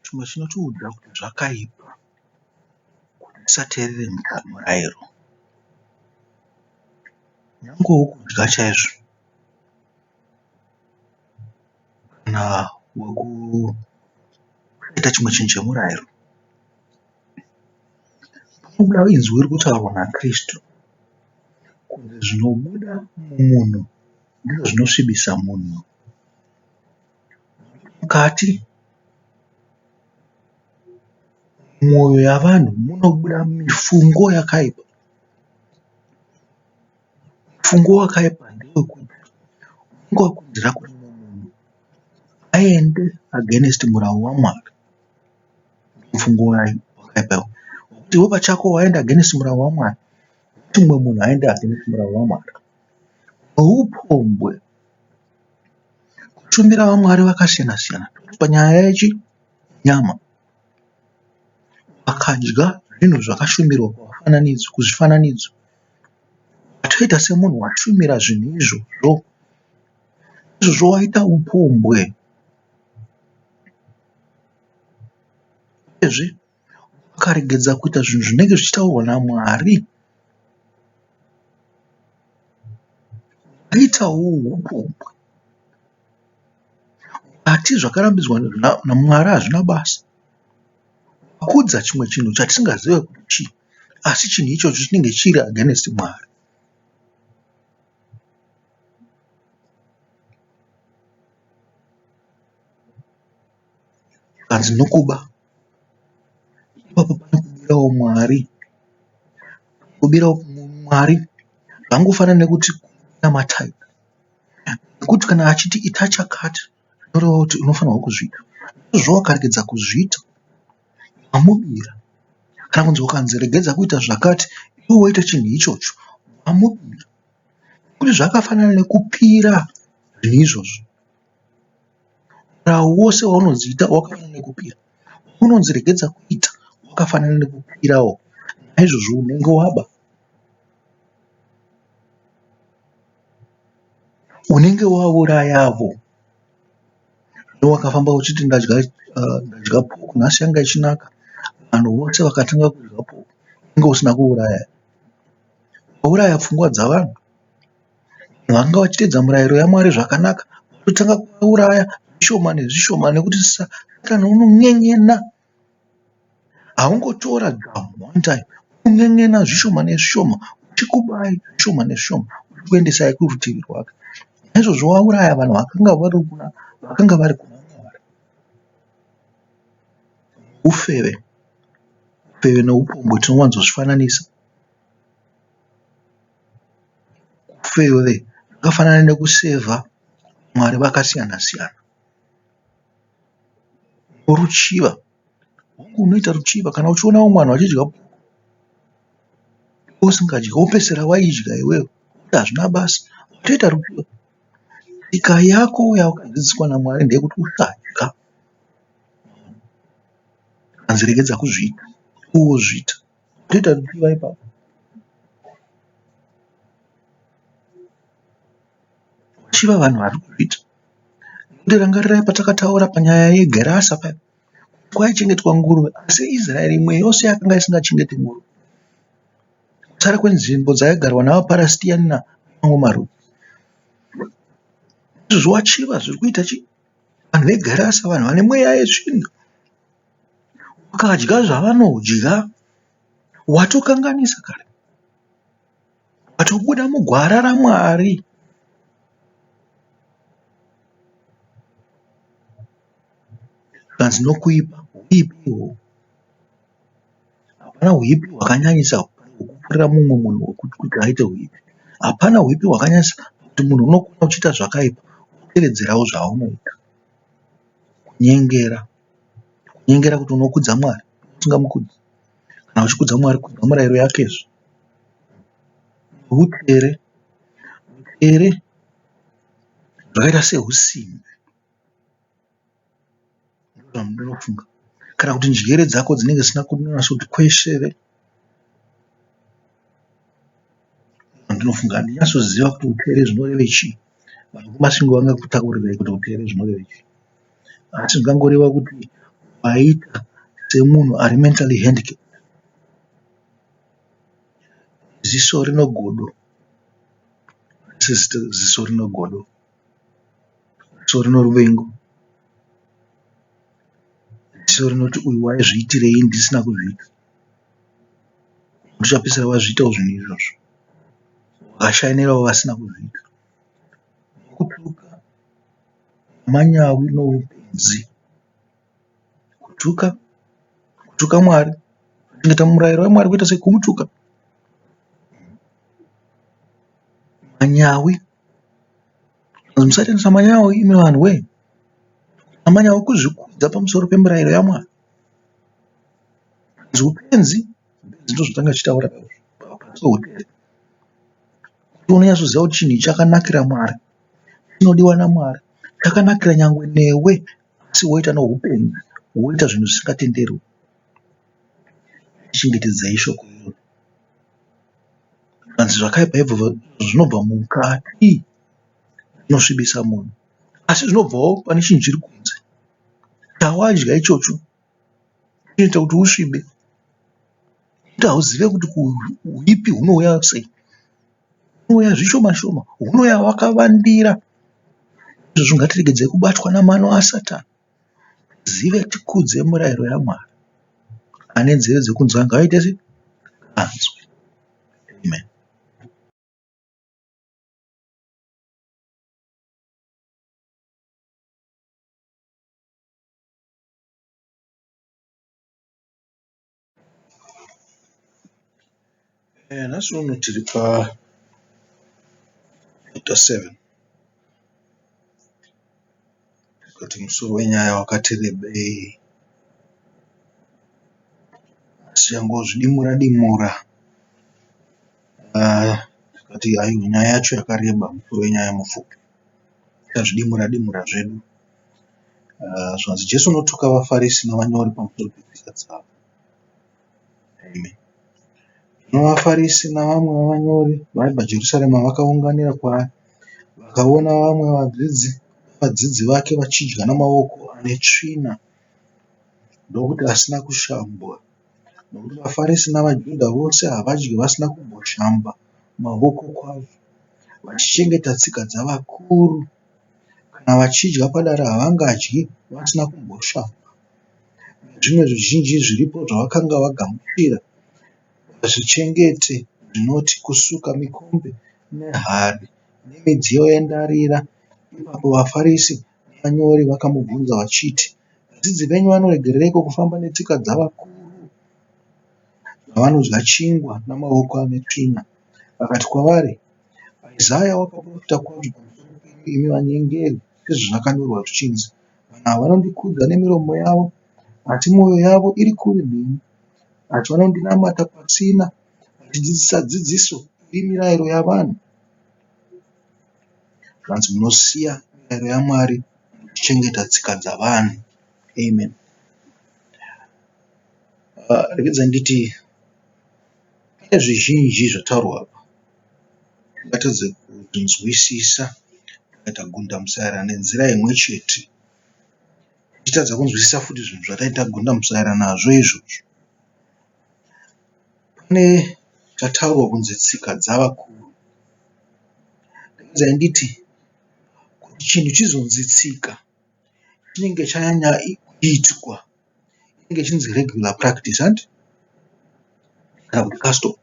chimwe chinotiudza kuti zvakaipa kuti tisateerere murayiro, nyangewo kudya chaizvo kana kuita chimwe chinhu chemurayiro. Panobuda inzwi riri kutaurwa naKristu kuti zvinobuda mumunhu ndizvo zvinosvibisa munhu. Mukati mumwoyo yavanhu munobuda mifungo yakaipa. Mufungo wakaipa ndewekuti ungakurudzira kuti munhu aende against murau waMwari. Mufungo wakaipa kuti iwe pachako waenda against murau waMwari, kuti mumwe munhu aende against murau waMwari. Noupombwe kushumira vaMwari vakasiyana siyana. Panyaya yechinyama, vakadya zvinhu zvakashumirwa kuzvifananidzo, watoita semunhu washumira zvinhu izvozvo waita upombwe. Uyezve wakaregedza kuita zvinhu zvinenge zvichitaurwa naMwari, waitawo upombwe. Ati zvakarambidzwa naMwari hazvina basa. Wakudza chimwe chinhu chatisingazive kuti chii, asi chinhu ichocho chinenge chiri against Mwari. Kanzi nokuba ipapo panokubirawo Mwari. Kubirawo Mwari zvangofanana nekuti namataita, nekuti kana achiti ita chakati zvinoreva kuti unofanirwa kuzviita. Izvozvo wakaregedza kuzviita, wamubira. Kana kunzi ukanzi regedza kuita zvakati, iwe woita chinhu ichocho, wamubira. Kuti zvakafanana nekupira zvinhu izvozvo. Murau wose waunodziita wakafanana nekupira. Unonzi regedza kuita wakafanana nekupirawo. Naizvozvo unenge waba. Unenge waurayavo. Wakafamba uchiti ndadya puku nhasi yanga ichinaka, vanhu vose vakatanga kudya puku, unenge usina kuuraya. Wauraya pfungwa dzavanhu. Vanga vachiteedza murayiro yaMwari zvakanaka, watotanga kuuraya zvishoma nezvishoma, nekuti Satani unon'en'ena. Haungotora gamu one time, unon'en'ena zvishoma nezvishoma, uchikubai zvishoma nezvishoma, uchikuendesai kurutivi rwake. Naizvozvo wauraya vanhu vakanga vari kuna Mwari. Ufeve noupombwe tinowanzozvifananisa. Ufeve zvakafanana nekusevha Mwari vakasiyana siyana. Ruchiva, unoita ruchiva kana uchiona umwe vanhu vachidya puku, usingadyi wopedzisira waidya iwewe, hazvina basa, watoita ruchiva. Tsika yako yawakadzidziswa naMwari ndeyekuti usadya. Kanzi regedza kuzviita, iwe wozviita, watoita ruchiva ipapo. Wachiva vanhu vari kuzviita. Rangarirai patakataura panyaya yeGerasa paya, kwaichengetwa nguruve, asi Israeri imwe yose yakanga isingachengeti nguruve. Kutsara kwenzvimbo dzaigarwa navaParasitiani namamwe marudzi. Izvozvo wachiva zviri kuita chii? Vanhu veGerasa, vanhu vane mweya yetsvina, wakadya zvavanodya, watokanganisa kare, watobuda mugwara raMwari. Kanzi nokuipa, huipiwo. Hapana huipi hwakanyanyisa kupfuurira mumwe munhu kuti aite huipi. Hapana huipi hwakanyanyisa kuti munhu unokona kuchiita zvakaipa wotevedzerawo zvaunoita. Kunyengera kuti unokudza Mwari, usingamukudzi. Kana uchikudza Mwari, kudza murayiro yakezve. Utere zvakaita sehusimbe. Ndinofunga kana kuti njere dzako dzinenge dzisina kunasa kuti kweshere. Ndinofunga handinyasoziva kuti utere zvinoreve chii. Vanhu kumasvingo vangakutaurirai kuti utere zvinoreve chii. Asi zvingangoreva kuti ukaita semunhu ari mentally handicapped. Ziso rinogodo, ziso rinogodo, ziso rinoruvengo, ziso rinoti uyu waizviitirei ndisina kuzviita, uchapedzisira wazviitawo zvinhu izvozvo, wakashainirawo vasina kuzviita. Kutuka manyawi noupenzi, kutuka Mwari, kuchengeta murayiro waMwari kuita sekumutuka. Manyawi, musatendesa manyawi imi vanhu we. Manyawi kuzvikudza pamusoro pemurayiro yaMwari. Upenzi ndozvatanga tichitaura pamusoro unonyatsoziva kuti chinhu chakanakira Mwari, chinodiwa naMwari, chakanakira nyangwe newe, asi woita noupenzi, woita zvinhu zvisingatenderwi. Chengetedzai shoko iro. Zvanzi zvakaipa ibvo zvinobva mukati zvinosvibisa munhu, asi zvinobvawo pane chinhu chiri kunze. Chawadya ichocho chinoita kuti usvibe, kuti hauzive kuti huipi hunouya sei. Hunouya zvishoma shoma, hunouya wakavandira. Izvozvo ngatiregedzei kubatwa namano aSatani. Zive tikudze murayiro yaMwari. Ane nzeve dzekunzwa ngaaite anzwe. Amen. Nhasi uno tiri pa chapter 7. Kuti musoro wenyaya wakati rebei, asi yangozvidimura-dimura. Tikati hayo nyaya yacho yakareba, musoro wenyaya mupfupi. Tikazvidimura-dimura zvedu. Zvanzi Jesu unotuka vaFarisi navanyori pamusoro petsika dzavo. Amen. VaFarisi navamwe vavanyori vaibva Jerusarema vakaunganira kwaari, vakaona vamwe vadzidzi vake vachidya namaoko ane tsvina, ndokuti asina kushambwa. Nokuti vaFarisi navaJudha vose havadyi vasina kumboshamba maoko kwazvo, vachichengeta tsika dzavakuru. Kana vachidya padare havangadyi vasina kumboshamba. Zvimwe zvizhinji zviripo zvavakanga vagamuchira zvichengete, zvinoti kusuka mikombe nehari nemidziyo yendarira. Ipapo vaFarisi navanyori vakamubvunza vachiti, vadzidzi venyu vanoregereiko kufamba netsika dzavakuru, vavanodya chingwa namaoko ane tsvina? Vakati kwavari, Isaya wakaprofita kwazvo pamusoro penyu imi vanyengeri, sezvazvakanyorwa zvichinzi, vanhu ava vanondikudza nemiromo yavo, asi mwoyo yavo iri kure neni. Ati vanondinamata pasina, vachidzidzisa dzidziso iri mirayiro yavanhu. Zvanzi munosiya mirayiro yaMwari muchichengeta tsika dzavanhu. Amen. Rekedza nditi pane zvizhinji zvataurwa apa. Ngatadze kunzwisisa, tagunda musaira nenzira imwe chete. Tichitadza kunzwisisa futi zvinhu zvataita gunda musaira nazvo izvozvo. Pane chataurwa kunzi tsika dzavakuru. Rekedza nditi kuti chinhu chizonzi tsika chinenge chanyanya kuitwa, chinenge chinzi regular practice, kana kuti custom.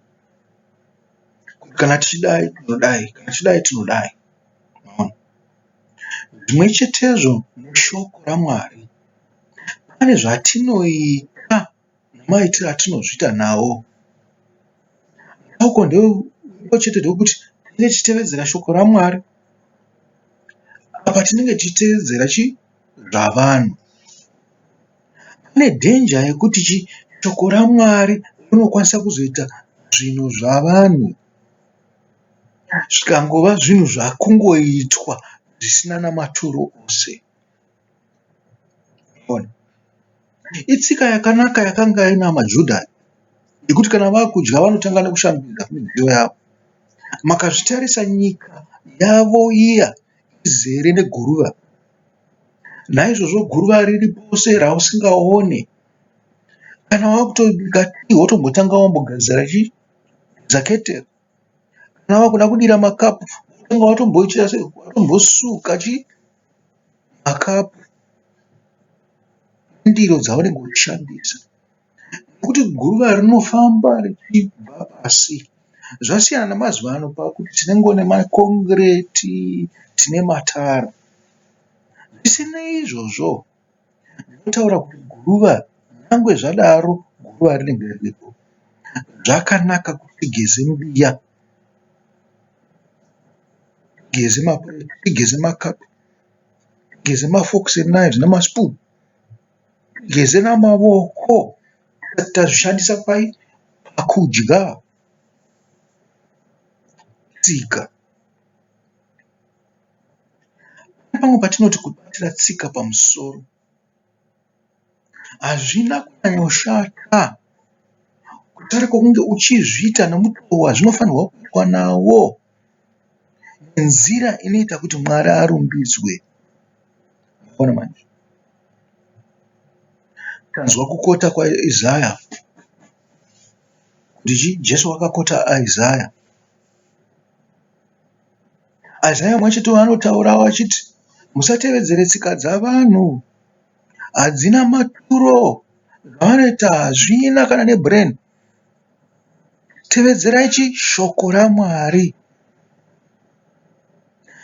Kana tichidai tinodai, kana tichidai tinodai. Zvimwe chetezvo mushoko raMwari, pane zvatinoita namaitiro atinozviita nawo. Uko ndiko chete ndekuti tinenge tichitevedzera shoko raMwari, apa tinenge tichitevedzera zvavanhu. Pane dhenja yekuti shoko raMwari rinokwanisa kuzoita zvinhu zvavanhu, zvikangova zvinhu zvakungoitwa zvisina namaturo ose. Itsika yakanaka yakanga ina maJudha yekuti kana vakudya vanotanga nekushambidza midziyo yavo. Makazvitarisa nyika yavo iya izere neguruva, Naizvozvo guruva riri pose rausingaone. Kana wakutobika tii wotombotanga wambogadzira ketero. Kana wakuda kudira makapu wotanga watombosuka makapu ndiro dzaunenge uchishandisa. Nekuti guruva rinofamba richibva pasi. Zvasiyana namazuva ano pakuti tinenge nemakongireti, tine matara. Zvisinei izvozvo, ndinotaura kuti guruva, nyangwe zvadaro guruva rinenge riripo, zvakanaka kuti tigeze mbiya, tigeze mapureti, tigeze makapu, tigeze mafokisi naizvo namasipunu, tigeze namavoko tisati tazvishandisa pakudya. Tsika. Pamwe patinoti kubatira tsika pamusoro, hazvina kunyanyoshata kutare kwokunge uchizviita nemutoo wazvinofanirwa kuitwa nawo, nenzira inoita kuti Mwari arumbidzwe. Maona manje, tanzwa kukota kwaIsaya, kuti Jesu wakakota Isaya. Isaya mwacho anotaurawo achiti musatevedzere tsika dzavanhu, hadzina maturo, zvavanoita hazvina kana nebhureni. Tevedzerai shoko raMwari.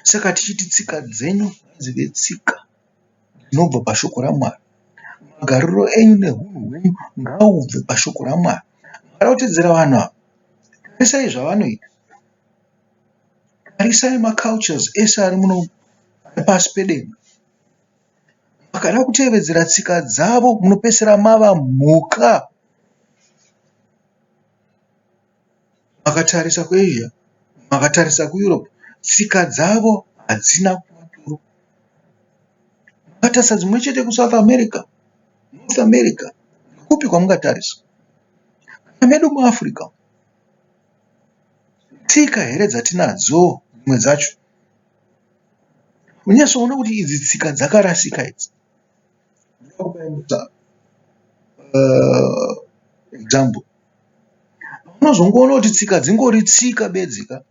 Saka tichiti tsika dzenyu dzive tsika dzinobva pashoko raMwari. Magariro enyu neunhu hwenyu ngahubve pashoko raMwari. Mukada vanhu ava, tarisai zvavanoita. Tarisai macultures ese ari muno pasi pedenga. Makada kutevedzera tsika dzavo munopedzisira mava mhuka. Makatarisa kuAsia, makatarisa kuEurope, tsika dzavo hadzina maturo. Makatarisa dzimwe chete kuSouth America, North America, kupi kwamungatarisa. Kana medu muAfrica, tsika here dzatinadzo dzimwe dzacho. Unyatsoona kuti idzi tsika dzakarasika idzi. Example. Unozongoona kuti tsika dzingori tsika bedzika.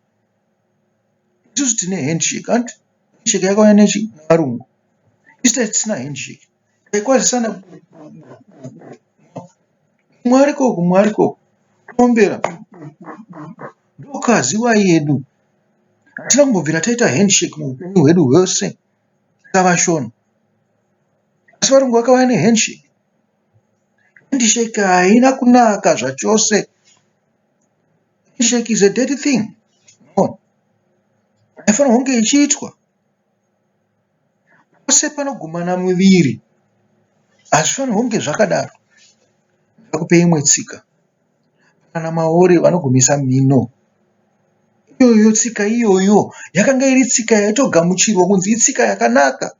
Isusu tine handshake, anti handshake yakauya nevarungu. Isu tisina handshake. Taikwazisana mwariko kuombera ndokaziwa yedu. Hatina kumbobvira taita handshake muupenyu hwedu hwose takavashona. Asi varungu vakauya nehandshake. Handshake haina kunaka zvachose. Handshake is a dirty thing. Haifanirwa kunge ichiitwa. Pose panogumana muviri, hazvifanirwa kunge zvakadaro. Ndakupe imwe tsika. Kana Maori vanogumisa mino. Iyoyo tsika iyoyo yakanga iri tsika yaitogamuchirwa kunzi itsika yakanaka.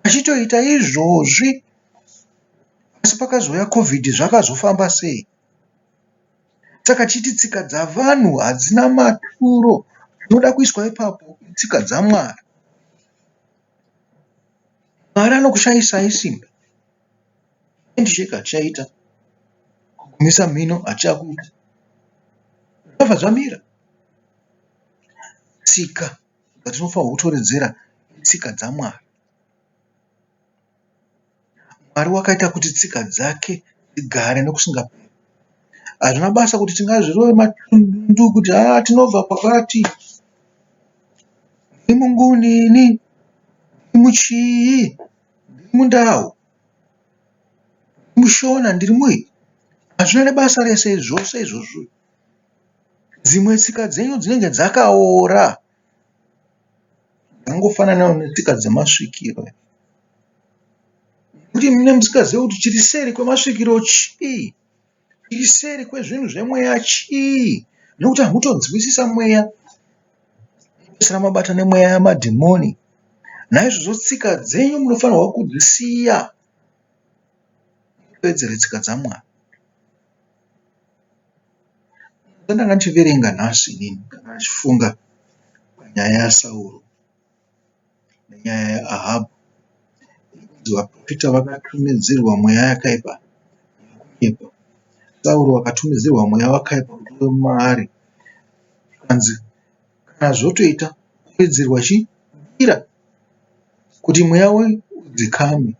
Vachitoita izvozvi, asi pakazouya COVID zvakazofamba sei? Saka tichiti tsika dzavanhu hadzina maturo. Zvinoda kuiswa ipapo tsika dzaMwari. Mwari anokushayisai simba. Handshake hachichaita. Kugumisa mhino hachichakuita. Zvabva zvamira. Tsika dzatinofanirwa kutoredzera tsika dzaMwari. Mwari wakaita kuti tsika dzake dzigare nokusingaperi. Hazvina basa kuti tingazvirove matundu kuti tinobva pakati. Ndiri mungunini, ndiri muchii, ndiri mundau, ndiri mushona, ndiri mui. Hazvina nebasa rese zvose izvozvo. Dzimwe tsika dzenyu dzinenge dzakaora. Dzangofananawo netsika dzemasvikiro. Kuti mune musikazive kuti chiri seri kwemasvikiro chii? Chiri seri kwezvinhu zvemweya chii? Nekuti hamutonzwisisa mweya. Sara mabata nemweya yamadhimoni. Naizvozvo tsika dzenyu munofanirwa kudzisiya. Tevedzere tsika dzaMwari. Ndanga ndichiverenga nhasi inini kana ndichifunga panyaya yaSauro nenyaya yaAhabhu. vaprofita vakatumidzirwa mweya yakaipa yekunyepa. Sauro akatumidzirwa mweya wakaipa kuti maari, zvikanzi kana zvotoita kuwedzerwa chibira kuti mweya udzikame.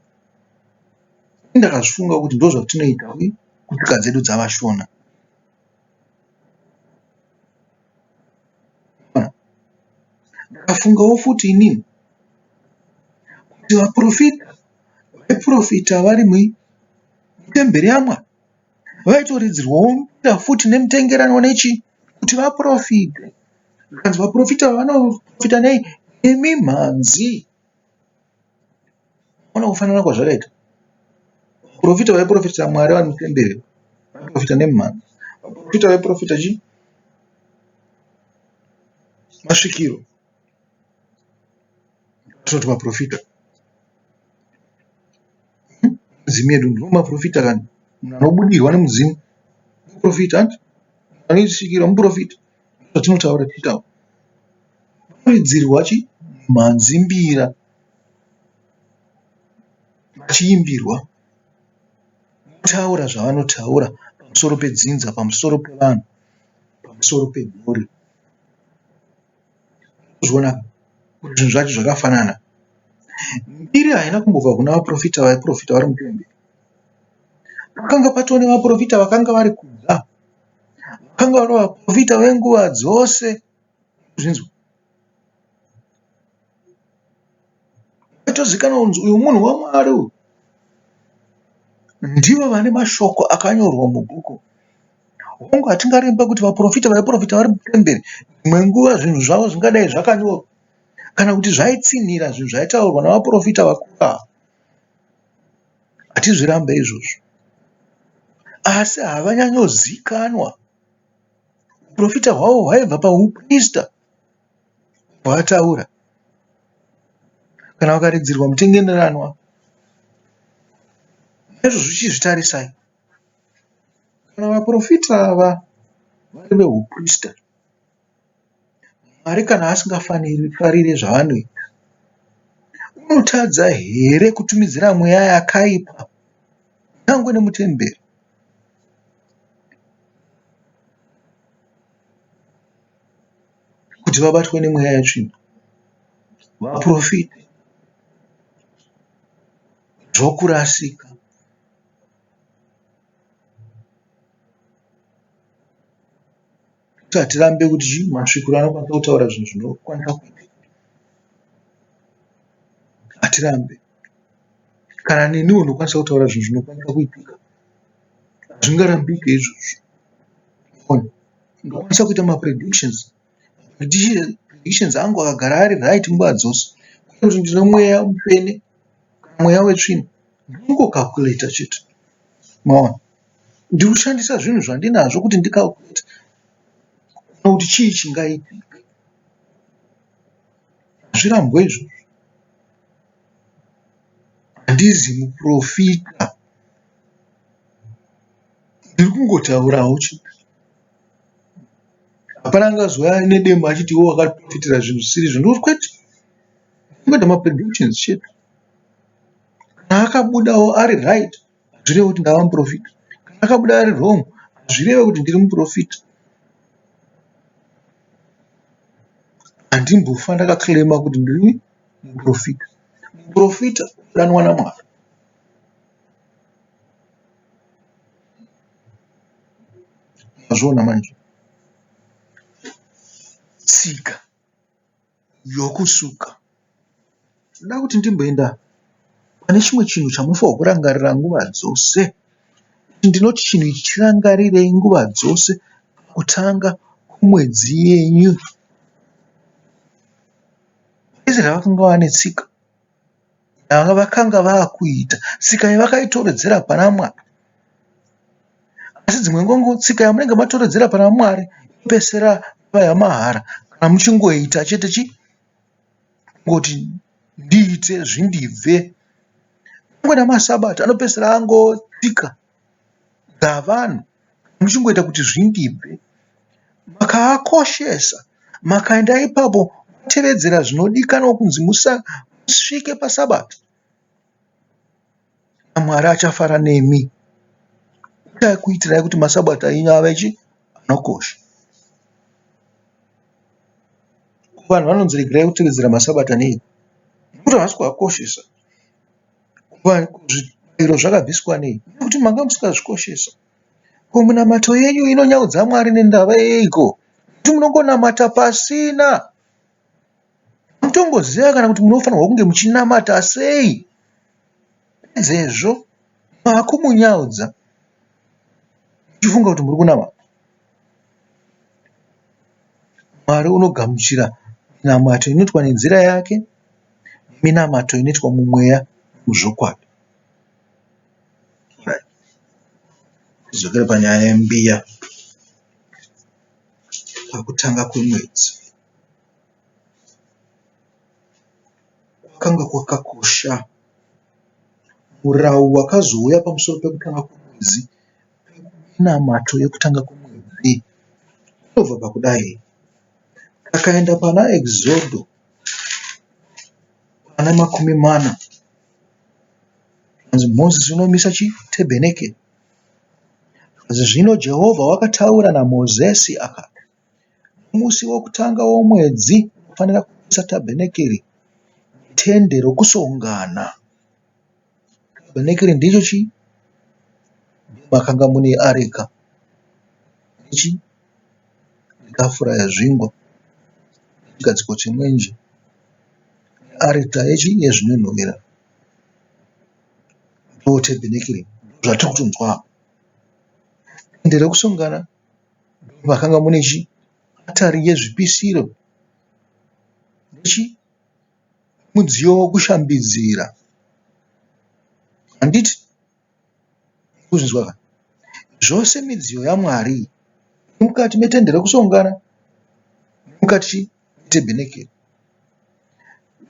Ndakazvifunga kuti ndo zvatinoita kunyika dzedu dzavashona. Ndakafungawo futi inini kuti vaprofita vaiprofita vari mutemberi yaMwari vaitoridzirwawo futi nemutengerano nechi kuti vaprofite. Zvikanzi vaprofita vanoprofita nei? Nemimhanzi. Ona kufanana kwazvakaita. Vaprofita vaiprofita Mwari vari mutemberi vaiprofita nemimhanzi. Vaprofita vaiprofita chi? Masvikiro. Kuti vaprofita muzimu yedu ndimo maprofita kana munhu anobudirwa nemuzimu muprofita, anti anosvikira muprofita. Zvatinotaura tichitaura vanoridzirwa mhanzi mbira vachiimbirwa taura zvavanotaura pamusoro pedzinza, pamusoro pevanhu, pamusoro pemhuri. Zviona kuti zvinhu zvacho zvakafanana. Mbiri haina kumbobva kuna vaprofita vaiprofita vari mutemberi. Pakanga patoo nevaprofita vakanga vari kunza, vakanga vari vaprofita venguva dzose. Zvinzwa vaitozikanwa kunzi uyu munhu waMwari uyu. Ndivo vane mashoko akanyorwa mubhuku. Hongu hatingaremba kuti vaprofita vaiprofita vari mutemberi dzimwe nguva zvinhu zvavo zvingadai zvakanyorwa kana kuti zvaitsinhira zvinhu zvaitaurwa navaprofita vakuru ava. Hatizvirambe izvozvo, asi havanyanyozikanwa. Uprofita hwavo hwaibva pauprista hwataura. Kana vakaridzirwa mutengeranwa, izvozvo zvichizvitarisai. Kana vaprofita ava vari veuprista, Mwari kana asingafarire zvavanoita, unotadza here kutumidzira mweya yakaipa nyangwe nemutemberi? Kuti vabatwe nemweya yetsvina, vaprofite zvokurasika. Hatirambe kuti masvikiro anokwanisa kutaura zvinhu zvinokwanisa kuitika. Hatirambe. Kana neniwo ndokwanisa kutaura zvinhu zvinokwanisa kuitika. Hazvingarambike izvozvo. Ndokwanisa kuita mapredictions. Predictions angu akagara ari right nguva dzose. Kuti ndine mweya mupene kana mweya wetsvina, ndinongokakureta chete. Maona, ndiri kushandisa zvinhu zvandinazvo kuti ndikakureta kuti chii chingaitika. Hazvirambwe izvozvo. Handizi muprofita, ndiri kungotaurawo chete. Hapana angazouya nedemba achiti iwo akaprofitira zvinhu zvisiri zvo. Ndoti kwete, ndingoita mapredictions chete. Kana akabudawo ari right, hazvireve kuti ndava muprofita. Kana akabuda ari wrong, hazvireve kuti ndiri muprofita. Handimbofa ndakaclaima kuti ndiri muprofita. Muprofita udanwa naMwari. Mazviona manje. Tsika yokusuka. Ndoda kuti ndimboenda pane chimwe chinhu chamunofanirwa kurangarira nguva dzose. Ndinoti chinhu ichi chirangarirei nguva dzose kutanga kwemwedzi yenyu. Israeri vakanga vane tsika vakanga vakuita, tsika yavakaitorodzera pana Mwari. Asi dzimwe ngongo tsika yamunenge matoredzera pana Mwari inopedzisira yamahara kana muchingoita chete ngoti ndiite zvindibve. Nyangwe namasabata anopedzisira angotsika dzavanhu muchingoita kuti zvindibve. Makaakoshesa, makaenda ipapo tevedzera zvinodikanwa kunzi musvike pasabata. Mwari achafara nemi. Itai kuitirai kuti masabata enyu ave anokosha. Vanhu vanonzi regerai kutevedzera masabata nei? Nekuti havasi kuakoshesa. Zvibayiro zvakabviswa nei? Nekuti manga musingazvikoshesa. Ko minamato yenyu inonyaudza Mwari nendava yeiko? Kuti munongonamata pasina. Mutomboziva kana kuti munofanirwa kunge muchinamata sei? Sezvo maakumunyaudza muchifunga kuti muri kunamata. Mwari unogamuchira minamato inoitwa nenzira yake, minamato inoitwa mumweya muzvokwadi. Tidzokere panyaya yembiya. Pakutanga kwemwedzi kwakanga kwakakosha. Murau wakazouya pamusoro pekutanga kwemwedzi, minamato yekutanga kwemwedzi, inobva pakudai. Takaenda pana Exodo pana 40, zvanzi Mozisi unomisa chitebhenekeri. Zvino Jehovha wakataura naMozisi akati, musi wokutanga womwedzi unofanira kumisa tabhenekeri, tende rokusongana. Tabhenekeri ndicho chii? Makanga mune areka, tafura yazvingwa, chigadziko chemwenje, areka yezvinonhuhwira. Ndo tabhenekeri zvatiri kutonzwa. Tende rokusongana makanga mune atari yezvipisiro, mudziyo wokushambidzira. Handiti kuzvinzwa. Zvose midziyo yaMwari mukati metende rokusongana, mukati metebhenekeri,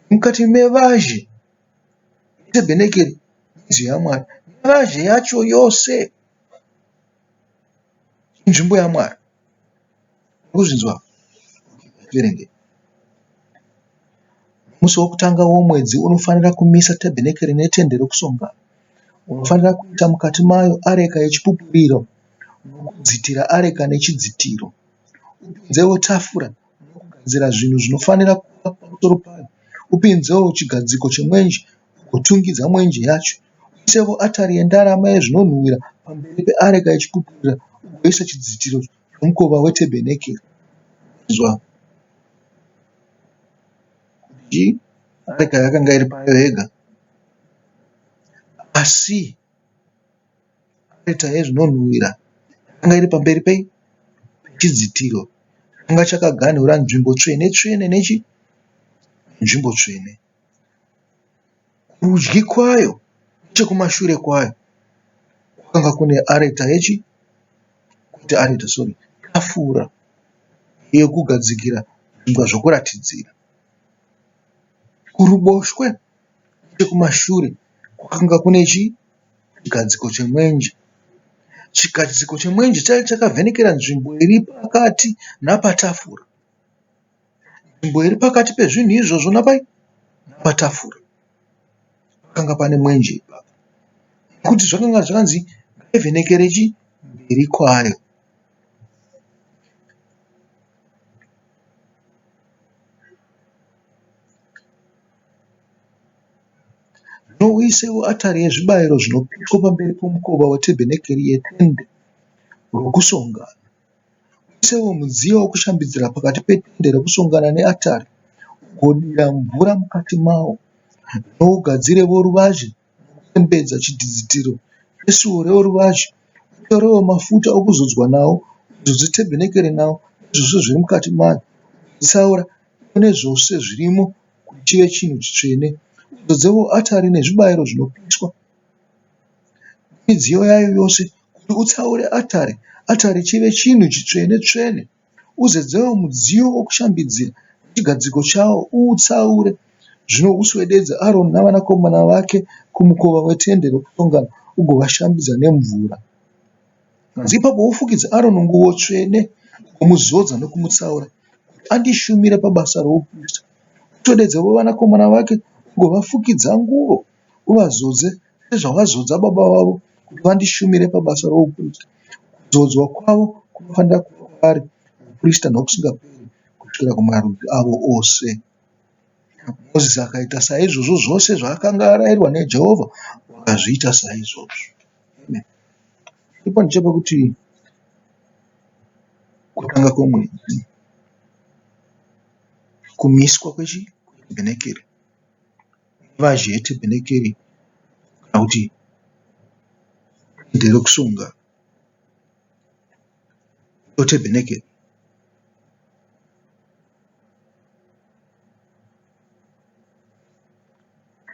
mukati mevazhe tebhenekeri, midziyo yaMwari, mevazhe yacho yose inzvimbo yaMwari. Kuzvinzwa. Verenge. Musi wokutanga womwedzi unofanira kumisa tebhenekeri netende rokusongana. Unofanira kuita mukati mayo areka yechipupuriro, nokudzitira areka nechidzitiro. Upinzewo tafura nokugadzira zvinhu zvinofanira kuva pamusoro payo. Upinzewo chigadziko chemwenje ugotungidza mwenje yacho. Uisewo atari yendarama yezvinonhuhwira pamberi peareka yechipupuriro, ugoisa chidzitiro chomukova wetebhenekeri. Zva. Areka yakanga iri payo yega. Asi areka yezvinonhuhwira yakanga iri pamberi pechidzitiro. Chakanga chakaganhura nzvimbo tsvene tsvene nzvimbo tsvene. Kurudyi kwayo nechekumashure kwayo kwakanga kune tafura yokugadzikira zvingwa zvokuratidzira. Kuruboshwe nechekumashure kwakanga kune chigadziko chemwenje. Chigadziko chemwenje chaiva chakavhenekera nzvimbo iri pakati napatafura. Nzvimbo iri pakati pezvinhu izvozvo napatafura pakanga pane mwenje ipapo. Nekuti zvakanga zvakanzi ngaivhenekere mberi kwayo. Uisewo atari yezvibayiro zvinopiswa pamberi pomukova wetebhenekeri yetende rokusongana. Uisewo mudziyo wokushambidzira pakati petende rokusongana neatari, ugodira mvura mukati mawo. Nougadzirewo ruvazhe rwokupembedza chidzitiro chesuo roruvazhe. Utorewo mafuta okuzodzwa nawo, uzodze tebhenekeri nawo nezvose zviri mukati mayo. Tsaura nezvose zvirimo kuti chive chinhu chitsvene. Uzodzewo atari nezvibayiro zvinopiswa, midziyo yayo yose, kuti utsaure atari chive chinhu chitsvene tsvene. Uzodzewo mudziyo wokushambidzira chigadziko chawo uutsaure. Zvino uswededze Aroni navanakomana vake kumukova wetende rokusongana ugovashambidza nemvura. Ipapo ufukidze Aroni nguo tsvene ugomuzodza nokumutsaura kuti andishumire pabasa rouprista. Utodedzewo vanakomana vake ugovafukidza nguo uvazodze sezvavazodza baba vavo kuti vandishumire pabasa rouprista. Kudzodzwa kwavo kunofanira kuva kwavari uprista nokusingaperi kusvikira kumarudzi avo ose. Mozisi akaita saizvozvo zvose zvaakanga arayirwa naJehovha, wakazviita saizvozvo. Ipo ndechepekuti kutanga kwemwedzi, kumiswa kwechibhenekeri, vazhi yetebhenekeri kana kuti tende rokusunga tebhenekeri.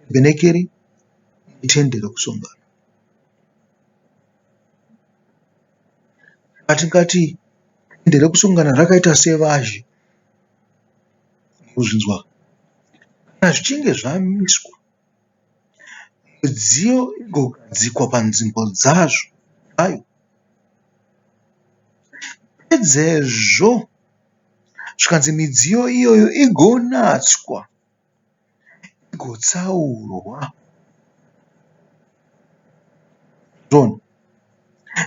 Tebhenekeri itende rokusungana. Atingati tende rokusungana rakaita sevazhi, kuzvinzwa kana zvichinge zvamiswa, midziyo igogadzikwa panzvimbo dzayo. Pedzezvo zvikanzi midziyo iyoyo igonatswa, igotsaurwa.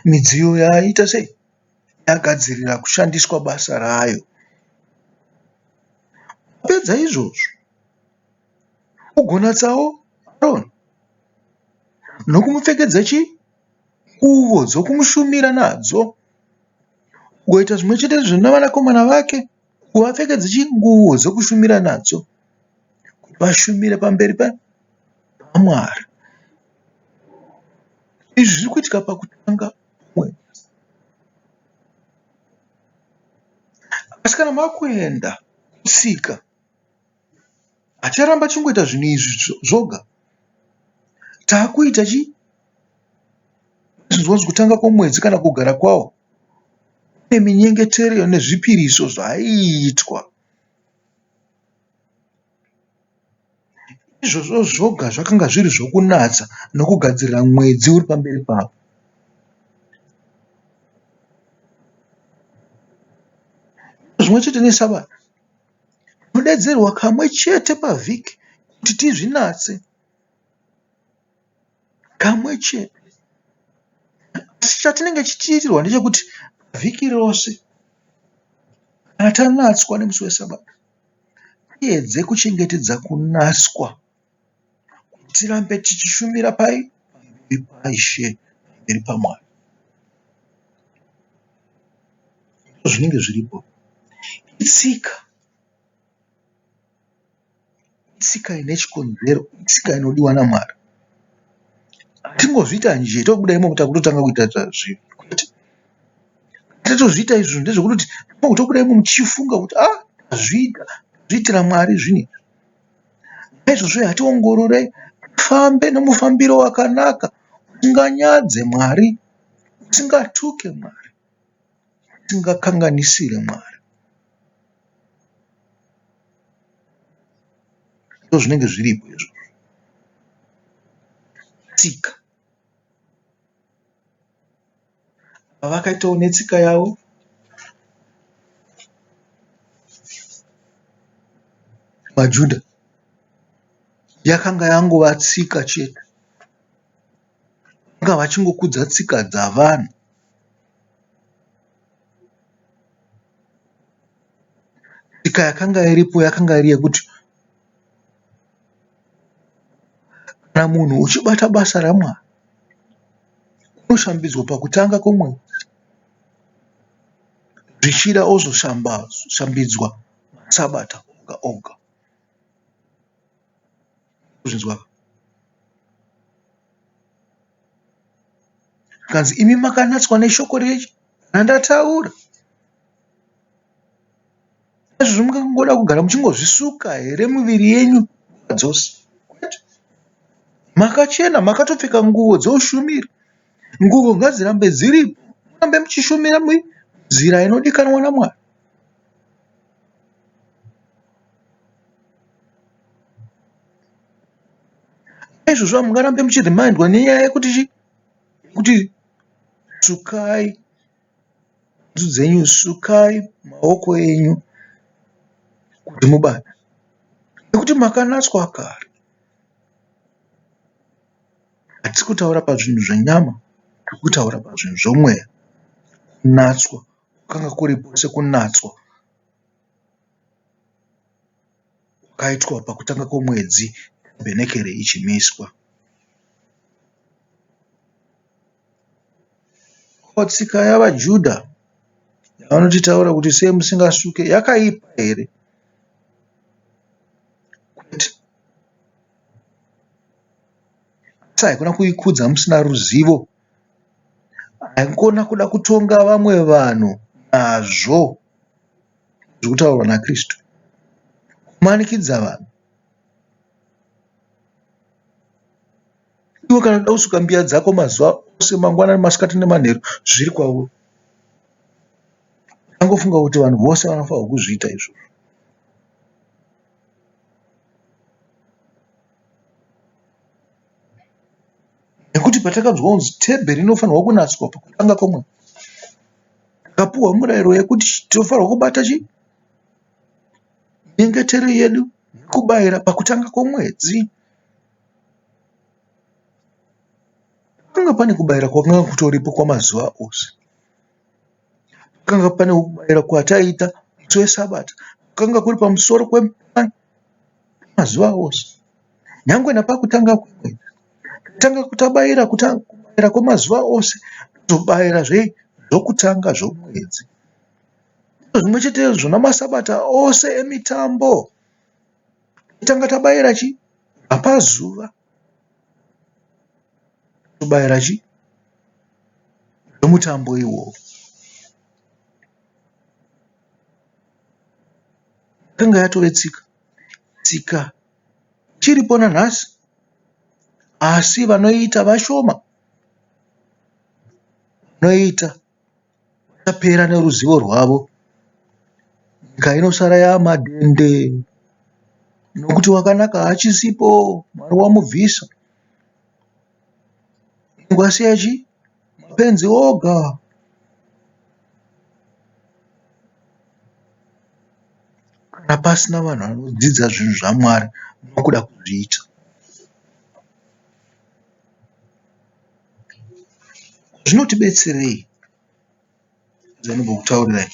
Midziyo yaita sei? Yagadzirira kushandiswa basa rayo. Pedza izvozvo, ugonatsawo Aroni nokumupfekedza nguo dzokumushumira nadzo. Ugoita zvimwe chetezvo navanakomana vake, kuvapfekedza nguo dzokushumira nadzo kuti vashumire pamberi paMwari. Izvi zviri kuitika pakutanga kwemwedzi. Asi kana makuenda kutsika, hacharamba chingoita zvinhu izvi zvoga. Taakuita zvinonzi kutanga kwemwedzi kana kugara kwawo, kune minyengetero nezvipiriso zvaiitwa. Izvozvo zvoga zvakanga zviri zvokunatsa nokugadzirira mwedzi uri pamberi pavo. Zvimwe chete neSabata, tinodedzerwa kamwe chete pavhiki kuti tizvinatse, kamwe chete. Asi chatinenge tichiitirwa ndechekuti vhiki rose, kana tanatswa nemusi weSabata, tiedze kuchengetedza kunatswa, kuti tirambe tichishumira pamberi paIshe, pamberi paMwari. Zvinenge zviripo. Itsika ine chikonzero, itsika inodiwa naMwari. Hatingozviita nje tobuda imo kuti kutotanga kuita zvinhu. Tatozviita izvo ndezvekuti tobuda imo muchifunga kuti zviitira Mwari zvinezvi. Naizvozvo hationgororei, tifambe nomufambiro wakanaka, usinganyadze Mwari, usingatuke Mwari, usingakanganisire Mwari. Zvinenge zviripo izvo. Tsika. Vakaitawo netsika yavo, vaJudha, yakanga yangova tsika chete. Vanga vachingokudza tsika dzavanhu. Tsika yakanga iripo yakanga iri yekuti kana munhu uchibata basa raMwari, unoshambidzwa pakutanga kwemwedzi, zvichida ozoshambidzwa maSabata oga oga. Kuzvinzwa. Kanzi imi makanatswa neshoko randataura. Izvozvo mungangoda kugara muchingozvisuka here miviri yenyu nguva dzose? Makachena, makatopfeka nguo dzoushumira. Nguo ngadzirambe dziripo, murambe muchishumira munzira inodikanwa naMwari. Izvozvo hamungarambe muchiremindwa nenyaya yekuti sukai ndudzi dzenyu, sukai maoko enyu kuti mubate, nekuti makanatswa kare. Hatisi kutaura pazvinhu zvenyama, tiri kutaura pazvinhu zvomweya. Kunatswa kwakanga kuripo sekunatswa kwakaitwa pakutanga kwomwedzi tabhenekeri ichimiswa. Tsika yavaJudha yavanotitaura kuti sei musingasuke yakaipa here? Kwete. Asi haikona kuikudza musina ruzivo, haikona kuda kutonga vamwe vanhu nazvo zvirikutaurwa naKristu, kumanikidza vanhu. Iwe kana uda kusuka mbiya dzako mazuva ose, mangwanani, masikati nemanheru, zviri kwauri. Angofunga kuti vanhu vose vanofanirwa kuzviita izvozvo. Nekuti patakabva kunzi temberi inofanirwa kunatswa pakutanga kwomwedzi, takapuhwa murayiro yekuti tinofanirwa kubata nyengetero yedu nekubayira pakutanga kwomwedzi. Pakanga pane kubayira kwakanga kutoripo kwamazuva ose. Pakanga pane kubayira kwataiita musi weSabata, kwakanga kuri pamusoro kwemazuva ose. Nyangwe napakutanga kwomwedzi tanga kutabayira kubayira kwemazuva ose, tobayira zvokutanga zvomwedzi. Zvimwe chete zvona maSabata ose emitambo, tanga tabayira hapazuva, tobayira zvomutambo iwowo. Yakanga yatove tsika chiripo nanhasi, asi vanoita vashoma. Vanoita vachapera neruzivo rwavo. Nyika inosara yamadhende, nokuti wakanaka hachisipo, Mwari wamubvisa. Ingwasiya mapenzi oga. Kana pasina vanhu vanodzidza zvinhu zvaMwari nokuda kuzviita. Zvinotibetserei zvandimbokutaurirai?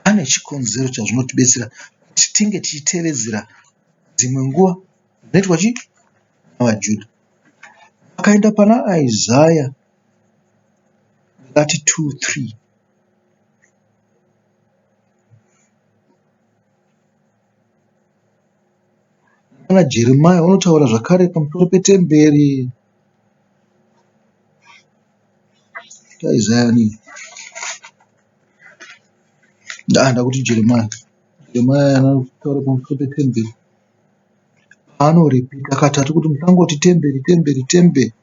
Pane chikonzero chazvinotibetsera kuti tinge tichitevedzera dzimwe nguva dzinoitwa navaJudha. Vakaenda pana Isaiah 32:3. Pana Jeremiah unotaura zvakare pamusoro petemberi. Isaiah ni ndaanda kuti Jeremiah anotaura pamusoro petemberi. Anoripita katatu kuti musangoti temberi temberi temberi,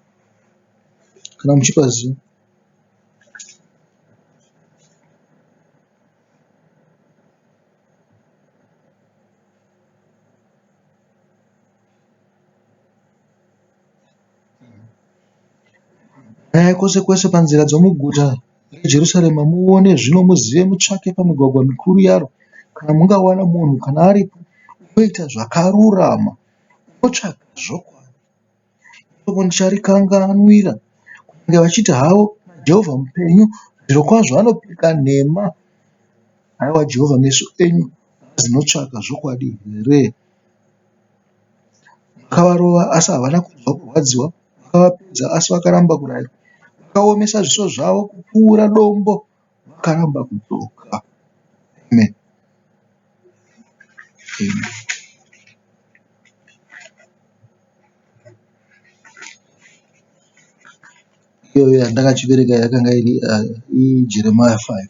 kana muchipaziva. Nyaya kwose kwese panzira dzomuguta reJerusarema muone zvino, muzive, mutsvake pamigwagwa mikuru yaro. Kana mungawana munhu kana aripo unoita zvakarurama, unotsvaga zvokwadi, ipapo ndicharikanganwira. Kunge vachiti havo Jehovha mupenyu, zvirokwazvo anopika nhema. Haiwa Jehovha, meso enyu hazinotsvaka zvokwadi here? Makavarova asi havana kunzwa kurwadziwa, makavapedza asi vakaramba kurayirwa. Vakaomesa zviso zvavo kupfuura dombo, vakaramba kudzoka. Amen. Amen. Iyoyo yandakachivereka yakanga iri Jeremiah 5.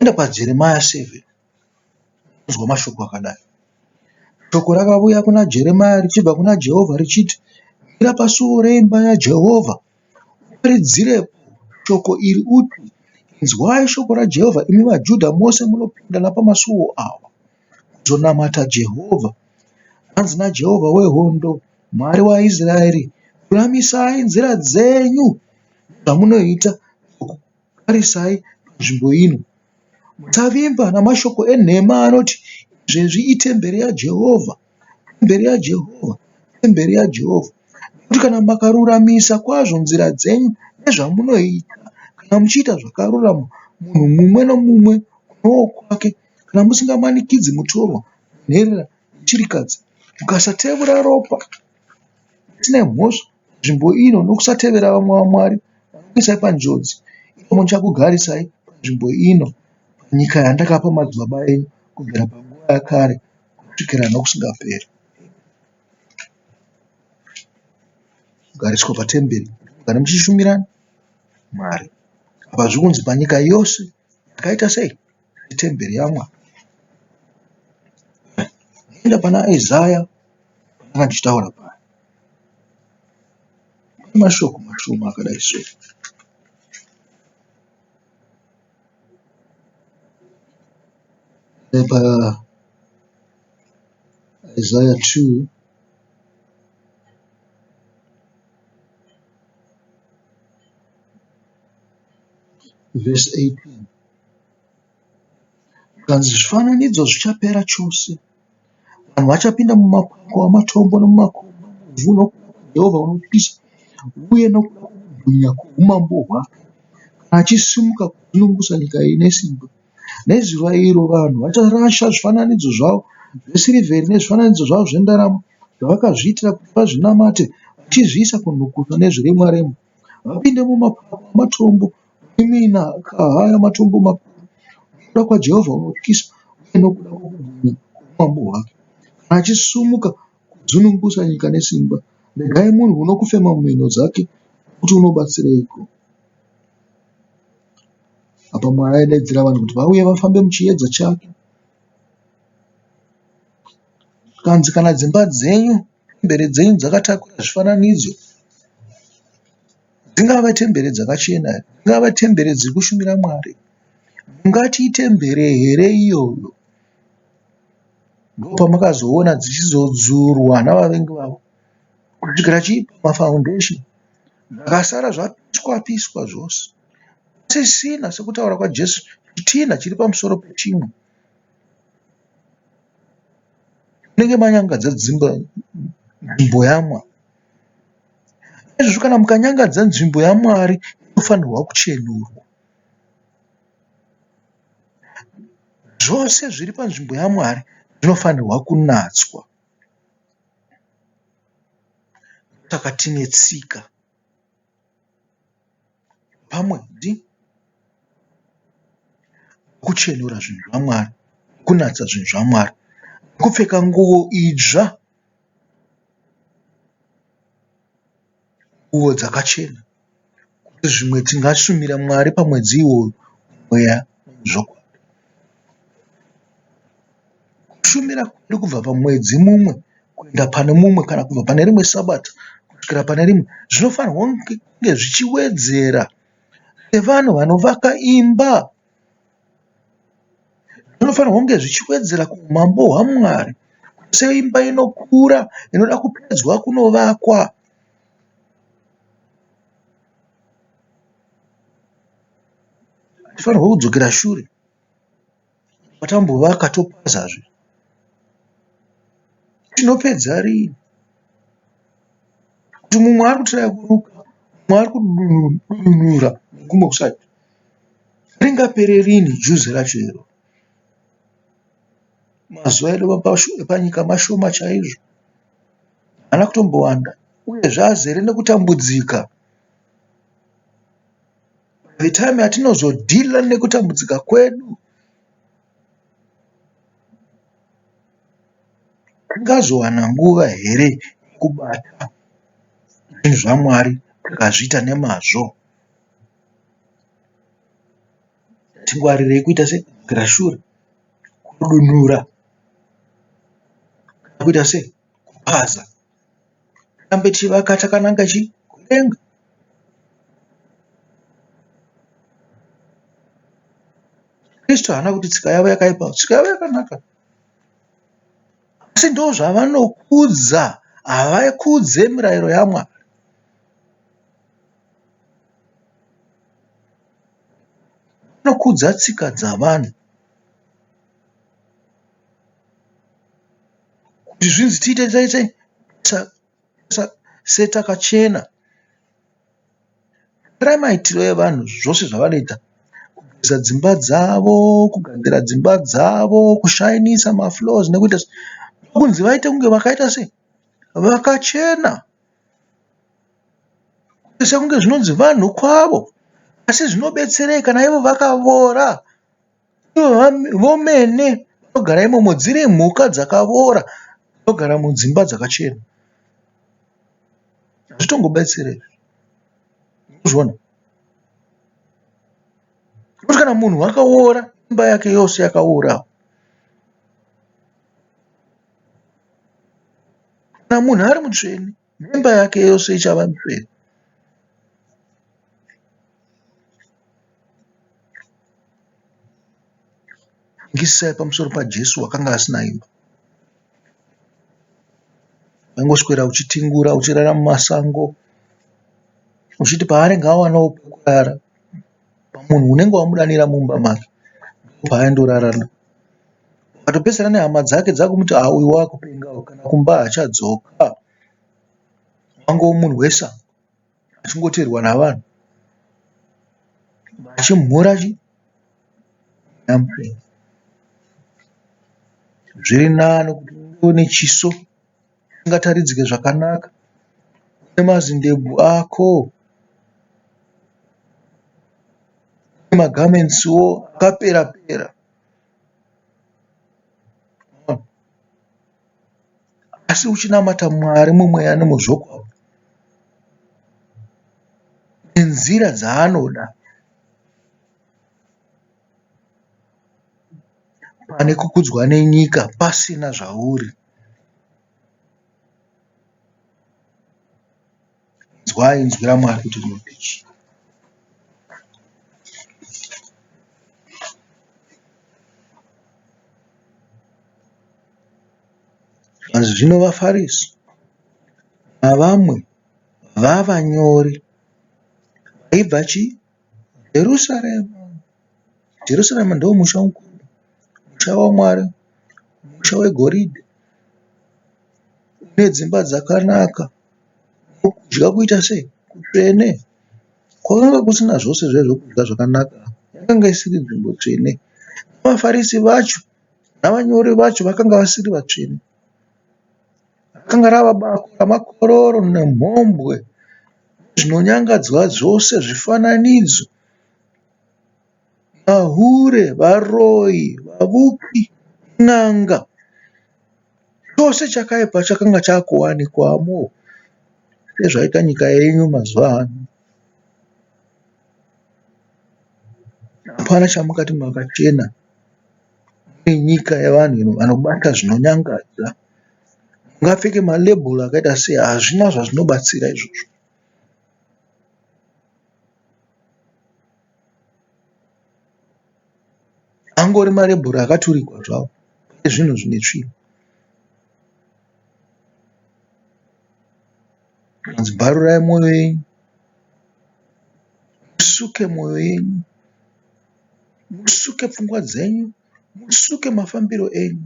Enda paJeremiah 7 unozwa mashoko akadai. Shoko rakauya kuna Jeremiah richibva kuna Jehovha richiti, mira pasuo reimba yaJehovha, uparidzirepo shoko iri uti, inzwai shoko raJehovha imi vaJudha mose munopinda napamasuo awa, kuzonamata Jehovha. Zvanzi naJehovha wehondo, Mwari waIsraeri, kuramisai nzira dzenyu zvamunoita, kukarisai nzvimbo ino. Musavimba namashoko enhema anoti izvezvi itemberi yaJehovha, temberi yaJehovha, temberi yaJehovha. Nekuti kana makaruramisa kwazvo nzira dzenyu nezvamunoita, kana muchiita zvakarurama, munhu mumwe nomumwe kunowo kwake, kana musingamanikidzi mutorwa nherera yechirikadzi, mukasatevura ropa isina mhosva nzvimbo ino nokusatevera vamwe vaMwari vanokuisai panjodzi, imo muchakugarisai panzvimbo ino nyika yandakapa madzibaba enyu kubvira panguva yakare kusvikira nokusingaperi. Kugariswa patemberi mugare muchishumirana Mwari. Apa zvikunzi panyika yose yakaita sei? Temberi yaMwari. Enda pana Isaya pandanga ndichitaura paya. Mashoko mashoma akadai so. Pa Isaiah 2 verse 18. Kanzi zvifananidzo zvichapera chose. Vanhu vachapinda mumapako amatombo nomumakomba, muvhu nokuda kwaJehovha unotyisa, uye nokuda kwokubwinya kwoumambo hwake, kana achisimuka kudzinungusa nyika ine simba. Nezuva iro vanhu vacharasha zvifananidzo zvavo zvesirivheri nezvifananidzo zvavo zvendarama zvavakazviitira kuti vazvinamate, vachizviisa kunhukuta nezviremwa-remwa. Vapinde mumapako amatombo, vimina kahaya matombo makuru, nokuda kwaJehovha unotyisa, uye nokuda kwokubwinya kwoumambo hwake, kana achisumuka kudzunungusa nyika nesimba. Regai munhu uno kufema mumhino dzake, kuti unobatsireiko? Apa Mwari aidaidzira vanhu kuti vauye vafambe muchiedza chake. Kanzi kana dzimba dzenyu, temberi dzenyu dzakatakura zvifananidzo, dzingava temberi dzakachena, dzingava temberi dziri kushumira Mwari, mungati itemberi here iyoyo? Ndopamakazoona dzichizodzurwa navavengi vavo kusvikira chii pamafaundesheni, zvakasara zvapiswa-piswa zvose, sisina sekutaura kwaJesu, chitina chiri pamusoro pechimwe. Munenge manyangadza nzvimbo yaMwari. Izvozvo kana mukanyangadza nzvimbo yaMwari, inofanirwa kuchenurwa. Zvose zviri panzvimbo yaMwari zvinofanirwa kunatswa. Saka tine tsika pamwedzi kuchenura zvinhu zvaMwari, kunatsa zvinhu zvaMwari, kupfeka nguo idzva, nguo dzakachena, kuti zvimwe tingashumira Mwari pamwedzi iwoyo mweya nezvokwadi. Kushumira kwedu kubva pamwedzi mumwe kuenda pane mumwe, kana kubva pane rimwe sabata kusvikira pane rimwe, zvinofanirwa kunge zvichiwedzera sevanhu vanovaka imba. Zvinofanirwa kunge zvichiwedzera kuumambo hwaMwari, seimba inokura inoda kupedzwa kunovakwa. Hatifanirwa kudzokera shure patambovaka topazazve. Tinopedza rini? Kuti mumwe ari kutiraya kuruka, mumwe ari kudunura nekumwe kusati. Ringapere rini juze racho iro? Mazuva edu epanyika mashoma chaizvo, haana kutombowanda, uye zvazere nekutambudzika. The time yatinozodhila nekutambudzika kwedu, tingazowana nguva here yekubata zvinhu zvaMwari tikazviita nemazvo? Tingwarirei kuita sekudzokera shure, kudunura, kuita sei kupaza, tirambe tichivaka takananga kudenga. Kristu haana kuti tsika yavo yakaipa, tsika yavo yakanaka, asi ndo zvavanokudza, havakudze mirayiro yaMwari. vanokudza tsika dzavanhu kuti zvinzi tiite setakachena. Tarai maitiro evanhu zvose zvavanoita, kugeza dzimba dzavo, kugadzira dzimba dzavo, kushainisa mafloors nekuita kunzi vaite kunge vakaita sei, vakachena, sekunge zvinonzi vanhu kwavo, asi zvinobetserei kana ivo vakavora. Ivo vomene vanogara imomo dziri mhuka dzakavora dzinogara mudzimba dzakachena. Hazvitongobetserei. Unozviona kuti kana munhu akaora, imba yake yose yakaora. Kana munhu ari mutsvene, imba yake yose ichava mutsvene. Ngisai pamusoro paJesu wakanga asina imba. Waingoswera uchitingura, uchirara mumasango, uchiti paanenge awanawo pekurara, pamunhu unenge wamudanira mumba make, paaindorara. Akatopesana nehama dzake dzakumuti uyu wakupenga kana kumba achadzoka. Wangova munhu wesango achingoteerwa navanhu vachimhura namupenzi. Zviri nani kuti une chiso chingataridzike zvakanaka, une mazindebvu ako, une magamensiwo akapera pera, asi uchinamata Mwari mumweya nemuzvokwavo nenzira dzaanoda, pane kukudzwa nenyika pasina zvauri. Inzwai inzwi raMwari kuti rinoti. Zvino vaFarisi navamwe vavanyori vaibva Jerusarema. Jerusarema ndiwo musha mukuru, musha waMwari, musha wegoridhe, une dzimba dzakanaka, kudya kuita sei, kutsvene. Kwakanga kusina zvose zvezvokudya zvakanaka, yakanga isiri nzvimbo tsvene. VaFarisi vacho navanyori vacho vakanga vasiri vatsvene. Rakanga rava bako ramakororo nemhombwe, zvinonyangadzwa zvose, zvifananidzo, mahure, varoyi, vavuki, n'anga. Chose chakaipa chakanga chakuwanikwamo, sezvaita nyika yenyu mazuva ano. Hapana chamukati makachena. Mune nyika yevanhu vanobata zvinonyangadza. Mungapfeke malebhuru akaita sei, hazvina zvazvinobatsira izvozvo. Angori malebhuru akaturikwa zvawo ezvinhu zvine tsvina. Bvarurai mwoyo yenyu, musuke mwoyo yenyu, musuke pfungwa dzenyu, musuke mafambiro enyu.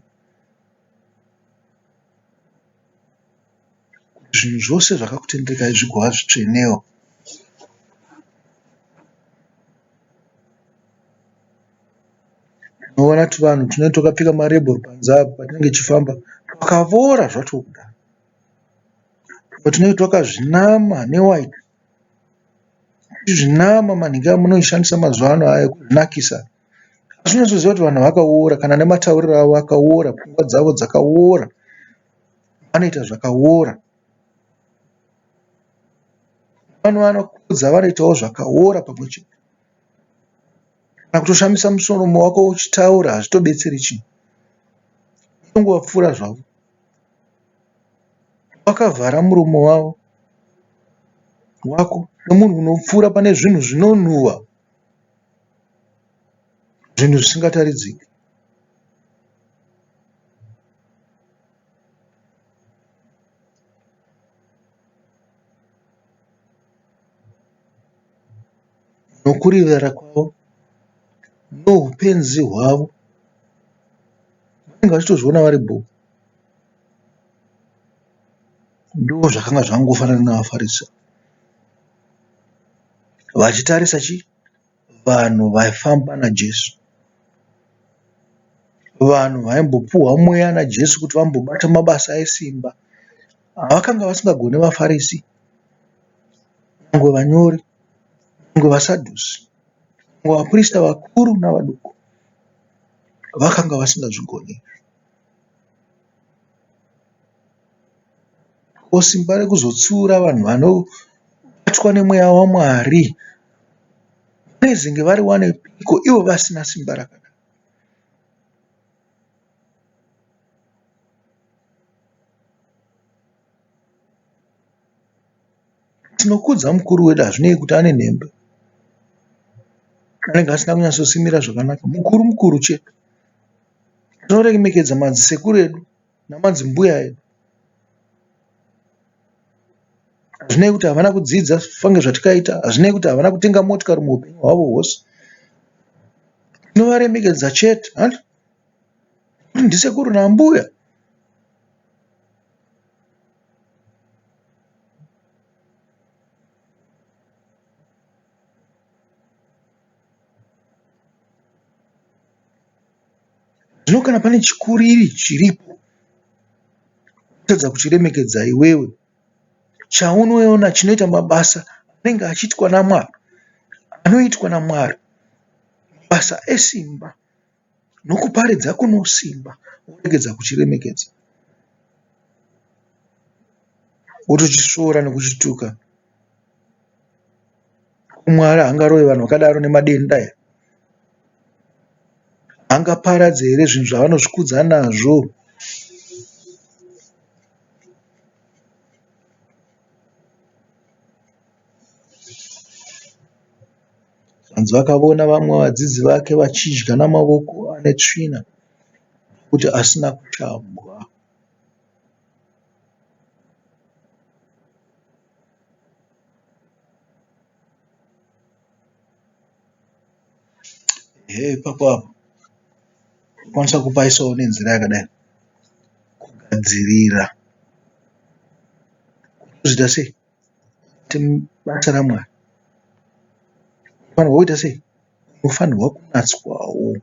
Zvinhu zvose zvakakutenderekai zvigova zvitsvenewo. Unoona tuvanhu tunenge twakapfeka marebhuru panze apo patinenge tichifamba, twakavora zvacho kudhara. Tunenge twakazvinama newaiti. Zvinama manhigi amunoshandisa mazuva ano aya kuzvinakisa. Asi unotoziva kuti vanhu vakaora, kana nematauriro avo akaora, pfungwa dzavo dzakaora, vanoita zvakaora. Vanhu vanokudza vanoitawo zvakaora pamwe chete. Kana kutoshamisa muromo wako uchitaura hazvitobetseri chinhu. Unongovapfuura zvavo. Wakavhara muromo wako nemunhu unopfuura pane zvinhu zvinonhuhwa, zvinhu zvisingataridziki. Nokurivara kwavo noupenzi hwavo vanenge vachitozviona vari bofu. Ndo zvakanga zvangofanana navafarisi vachitarisa vanhu vaifamba naJesu, vanhu vaimbopuhwa mweya naJesu kuti vambobata mabasa esimba. Vakanga vasingagoni vaFarisi, nyangwe vanyori, nyangwe vaSadhusi, nyangwe vaprista vakuru navaduku vakanga vasingazvigoni. Ko simba rekuzotsiura vanhu vanobatwa nemweya waMwari vanezenge vari wanepiko ivo vasina simba rakadai? Tinokudza mukuru wedu hazvinei kuti ane nhembe, anenge asina kunyatsosimira zvakanaka, mukuru chete. Tinoremekedza madzisekuru edu namadzimbuya edu, hazvinei kuti havana kudzidza fange zvatikaita, hazvinei kuti havana kutenga motikari muupenyu hwavo hwose. Tinovaremekedza chete, ndisekuru nambuya. Zvino kana pane chikuriri chiripo kutadza kuchiremekedza iwewe, chaunoona chinoita mabasa anenge achiitwa naMwari, anoitwa naMwari, mabasa esimba nokuparidza kunosimba, woregedza kuchiremekedza, wotochisvoora nekuchituka. Mwari haangarove vanhu vakadaro nemadenda here? Angaparadze here zvinhu zvavanozvikudza nazvo? Hanzi vakavona vamwe vadzidzi vake vachidya namavoko ane tsvina kuti asina kushambwa. Ipapo apo kwanisa kupaisawo nenzira yakadai, kugadzirira kuzita sei basa raMwari. Unofanirwa kuita sei? Unofanirwa kunatswawo.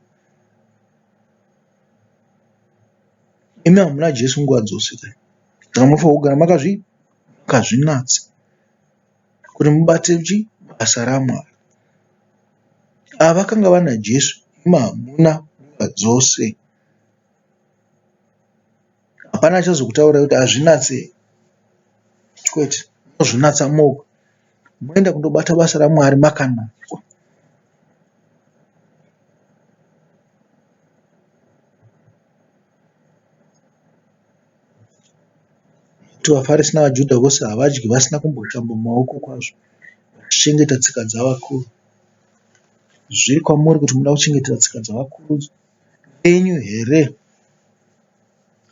Imi hamuna Jesu nguva dzose, saka munofanirwa kugara makazvinatsa kuti mubate basa raMwari. Ava vakanga vana Jesu, imi hamuna nguva dzose. Hapana achazokutaura kuti azvinatse, kwete, munozvinatsa moga. Moenda kundobata basa raMwari makanatswa. Kuti vaFarisi navaJudha vose havadyi vasina kumboshamba maoko kwazvo, vachichengeta tsika dzavakuru. Zviri kwamuri kuti munoda kuchengetera tsika dzavakuru venyu here,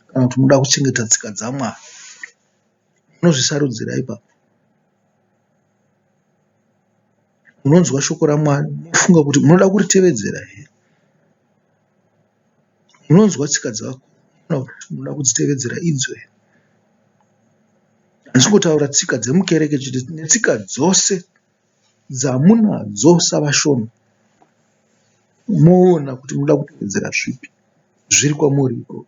kana kuti munoda kuchengeta tsika dzaMwari? Munozvisarudzira ipapo. Munonzwa shoko raMwari mofunga kuti munoda kuritevedzera here? Munonzwa tsika dzavakuru munoda kudzitevedzera idzo here? Handisi kutaura tsika dzemukereke chete, netsika dzose dzamunadzo savashona. Moona kuti munoda kutevedzera zvipi? Zviri kwamuri iko,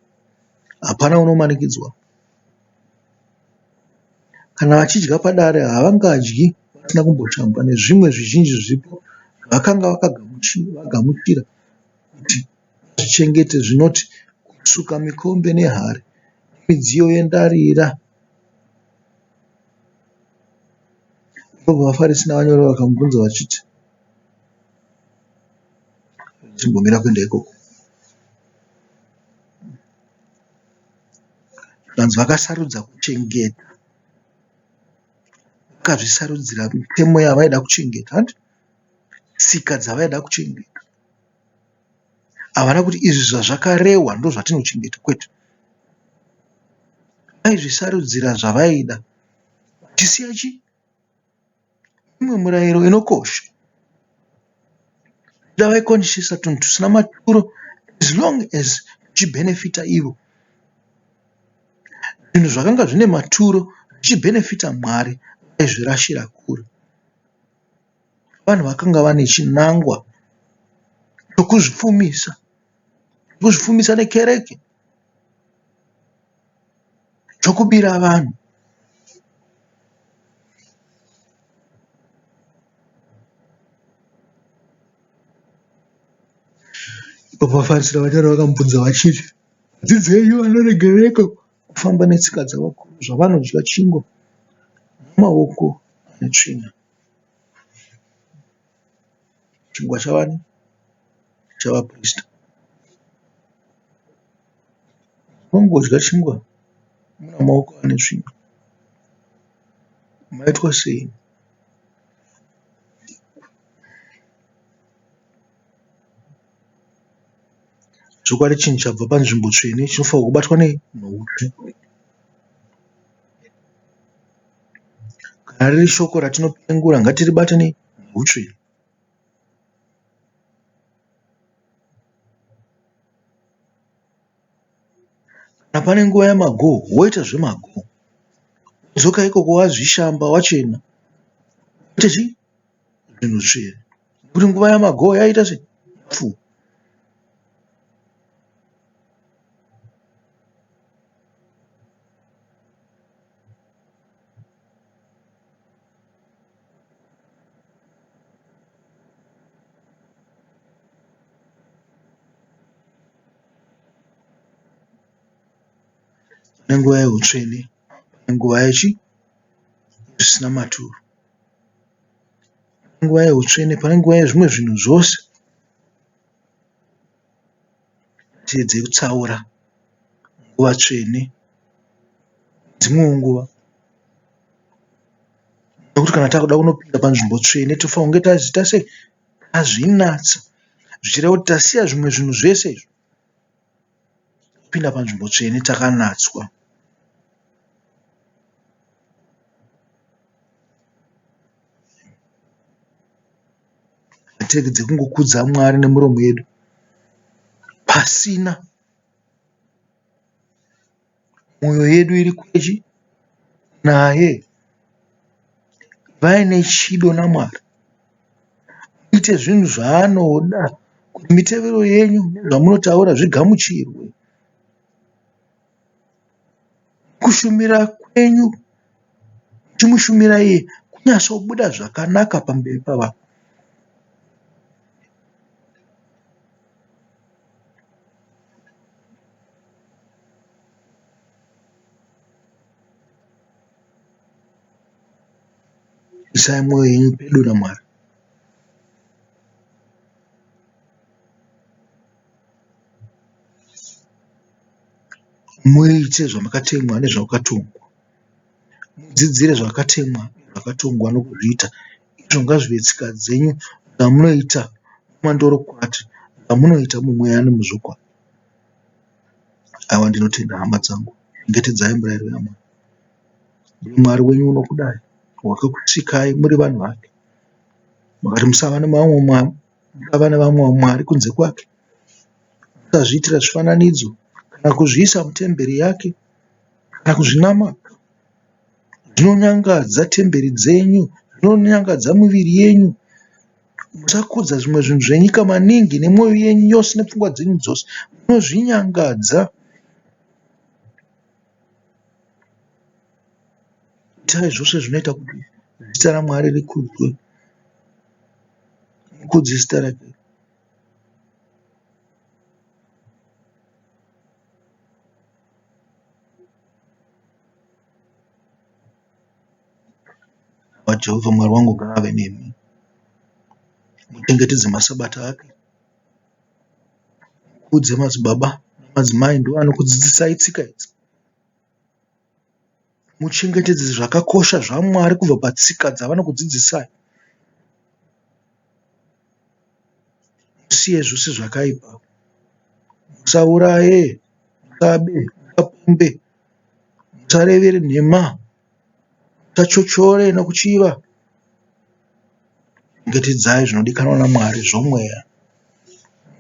hapana unomanikidzwa. Kana vachidya padare havangadyi vasina kumboshamba, nezvimwe zvizhinji zvipo vakanga vakagamuchira kuti zvichengete, zvinoti kusuka mikombe nehari, midziyo yendarira. VaFarisi navanyori vakamubvunza vachiti, timbomira kuenda ikoko. Vanzi vakasarudza kuchengeta, vakazvisarudzira mitemo yavaida kuchengeta, tsika dzavaida kuchengeta. Havana kuti izvi zvazvakarehwa ndozvatinochengeta, kwete. Vaizvisarudzira zvavaida, vachisiya imwe murayiro inokosha. vaikonesesa tunhu tusina maturo as long as zvichibhenefita ivo. Zvinhu zvakanga zvine maturo zvichibhenefita Mwari vaizvirashira kure. Vanhu vakanga vane chinangwa chokuzvipfumisa nekereke, chokubira vanhu. Vafarisi vatatu vakamubvunza vachiti, vadzidzi venyu vanoregerereka kufamba netsika dzavakuru, zvavanodya chingwa namaoko ane tsvina. Chingwa chavani? Chavaprista. Vanongodya chingwa muna maoko ane tsvina? Maitwa sei? Chokwadi chinhu chabva panzvimbo tsvene chinofanirwa kubatwa noutsve. Kana riri shoko ratinopengura, ngatiribate neutsvene. Kana pane nguva yamago, woita zvemago. Wodzoka ikoko wazvishamba wachena, woita chii? Zvinhu tsvene. Nekuti nguva yamago yaita sei? Yapfuura. Pane nguva yehutsvene, pane nguva yezvisina maturo. Pane nguva yehutsvene, pane nguva yezvimwe zvinhu zvose. Tiedzei kutsaura nguva tsvene dzimwewo nguva. Nekuti kana takuda kunopinda panzvimbo tsvene tofanira kunge tazvinatsa, zvichireva kuti tasiya zvimwe zvinhu zvese izvo, topinda panzvimbo tsvene takanatswa. Ngatiregedze kungokudza Mwari nemiromo yedu pasina mwoyo yedu iri kure naye. Vaine chido naMwari, muite zvinhu zvaanoda kuti mitevero yenyu nezvamunotaura zvigamuchirwe. Kushumira kwenyu muchimushumira iye kunyatsobuda zvakanaka pamberi pavanhu. Isai mwoyo yenyu pedo naMwari. Muite zvamakatemwa nezvakatongwa. Mudzidzire zvakatemwa nezvakatongwa nokuzviita. Izvo ngazvive tsika dzenyu zvamunoita mumandorokwati, zvamunoita mumweya nemuzvokwadi. Aiwa, ndinotenda hama dzangu, chengetedzai mirayiro yaMwari. Mwari wenyu unokudai, wakakusikai muri vanhu vake. Makati musava nevamwe vamwari kunze kwake. Musazviitira zvifananidzo kana kuzviisa mutemberi yake kana kuzvinamata. Zvinonyangadza temberi dzenyu, zvinonyangadza miviri yenyu. Musakudza zvimwe zvinhu zvenyika maningi nemwoyo yenyu yose nepfungwa dzenyu dzose. Munozvinyangadza. Itai zvose zvinoita kuti zita raMwari rikudzwe. Mukudze zita rake. Jehovha Mwari wangu ngaave nemi. Muchengetedze masabata ake. Mukudze madzibaba namadzimai, ndiwo anokudzidzisai tsika idzi. Muchengetedze zvakakosha zvaMwari kubva patsika dzavanokudzidzisai. Musiye zvose zvakaipa. Musauraye, musabe, musapombe, musarevere nhema, musachochore nokuchiva. Chengetedzai zvinodikanwa naMwari zvomweya.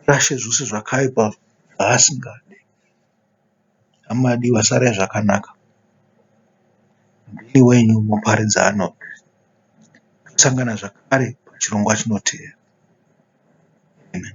Rashe zvose zvakaipa zvaasingadi. Hamadiwa, sarai zvakanaka. Ndini wenyu muparidzi Arnold. Tosangana zvakare pachirongwa chinotevera. Amen.